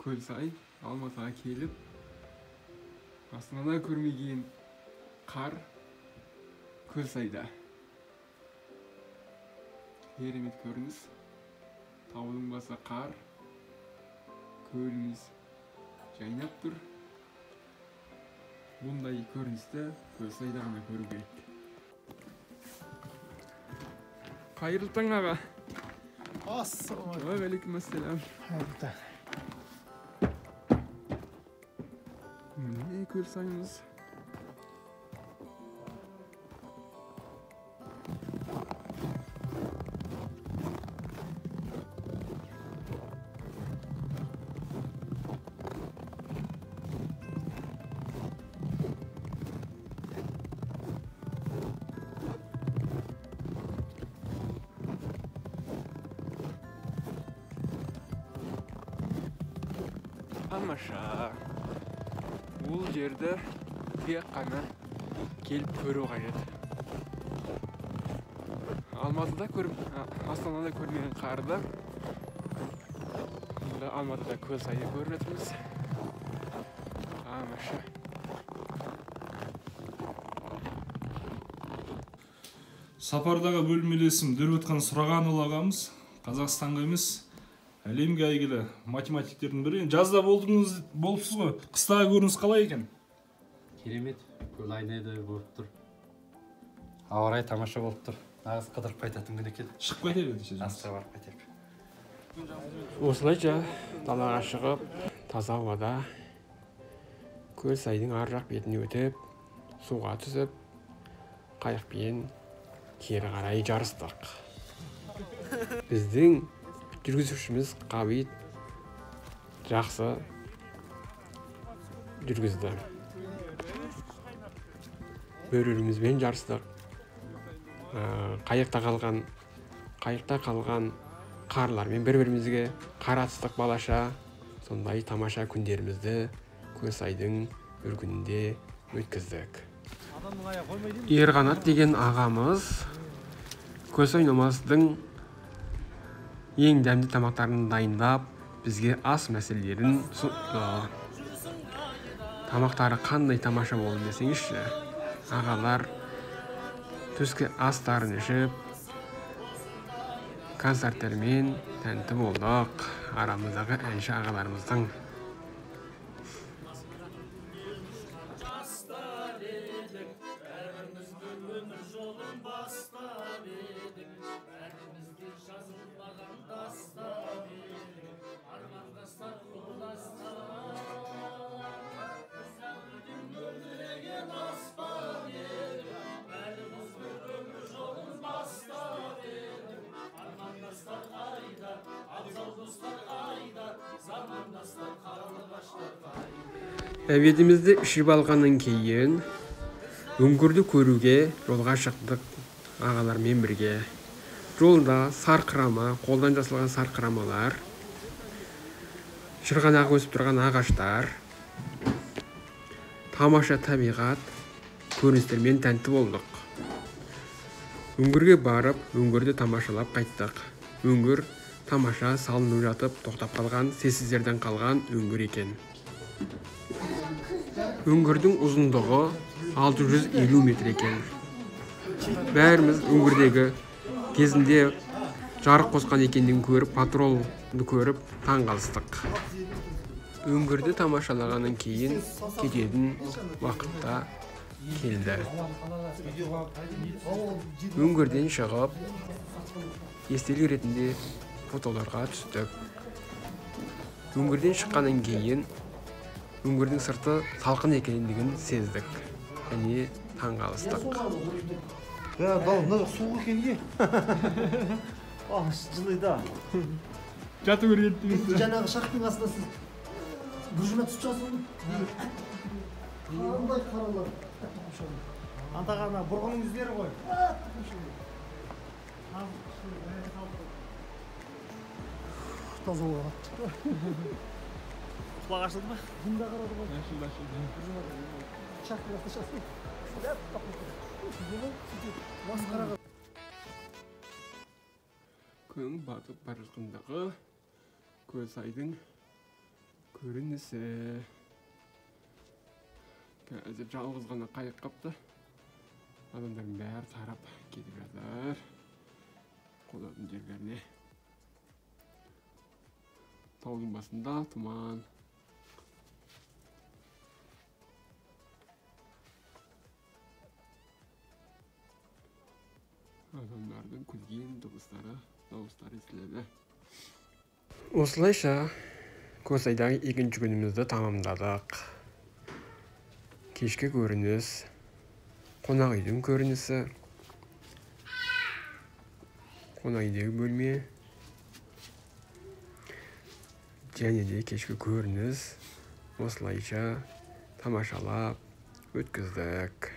Көлсай Алматыға келіп, астанада көрмеген қар Көлсайда. Керемет көрініс. Таудың басы қар, көліміз жайнап тұр. Бұндай көріністі Көлсайда ғана көру керек. Қайырлы таң аға. Уағалейкум ассалам. Міне Көлсайымыз. Тамаша. Бұл жерді тек қана келіп көру қажет. Алматыда Астанада көрмеген қарды Алматыда Көлсайда көріп жатырмыз. Тамаша. Сапардағы бөлмелесім Дөрбетхан Сұрағанұлы ағамыз Қазақстанға емес, әлемге әйгілі математиктердің бірі. Жазда болыпсыз ғой. Қыстағы көрініс қалай екен? Керемет, көл айнайдай болып тұр. Ауа райы тамаша болып тұр. Нағыз қыдырып қайтатын күн екен. Шығып қайтер еді. Асқа барып қайтайық. Осылайша далаға шығып, таза ауада Көлсайдың ар жақ бетіне өтіп, суға түсіп, қайықпен кері қарай жарыстық. Біздің жүргізушіміз Қабит жақсы жүргізді. Бөрілімізбен жарыстық. Қайықта қалған қарлармен бір-бірімізге қаратыстық балаша. Сондай тамаша күндерімізді Көлсайдың бір күнінде өткіздік. Ерғанат деген ағамыз Көлсай намазының ең дәмді тамақтарын дайындап, бізге ас мәселелерін тамақтары қандай тамаша болды десеңізші. Ағалар түскі астарын ішіп, концерттермен тәнті болдық. Арамыздағы әнші ағаларымыздың. Әуетімізді ішіп алғаннан кейін үңгірді көруге жолға шықтық ағалармен бірге. Жолда сарқырама, қолдан жасалған сарқырамалар, шырғанақ өсіп тұрған ағаштар, тамаша табиғат көріністермен тәнті болдық. Үңгірге барып, үңгірді тамашалап қайттық. Үңгір тамаша салынып жатып, тоқтап қалған, сесіздерден қалған үңгір екен. Үңгірдің ұзындығы 650 метр екен. Бәріміз үңгірдегі кезінде жарық қосқан екендігін көріп, патролды көріп, таң қалыстық. Үңгірді тамашалағаннан кейін кететін уақытта келді. Үңгірден шығып, естелік ретінде фотоларға түстік. Үңгірден шыққаннан кейін үңгірдің сырты салқын екендігін сездік. Және таң қалыстық. Суық екен ге. Жылыйда. Жату көргеттіңіз. Жаңағы шақтың астында сіз бүржіме түсіп жасың. Қандай қаралар. Антағана бұрғының іздері ғой. Таза болған. Құлақ ашылды ма? Бұнда қарады ғой. Ашылды. Шақтың астында шасын. Күн батып бара жатқандағы Көлсайдың көрінісі. Қазір жалғыз ғана қайық қапты. Адамдардың бәрі тарап кетіп жатыр. Қонатын жерлеріне. Таудың басында тұман. Адамдардың күлген дауыстары естіледі. Осылайша Косайдағы екінші күнімізді тамамдадық. Кешкі көрініс, қонақ үйдің көрінісі, қонақ үйдегі бөлме, және де кешкі көрініс осылайша тамашалап өткіздік.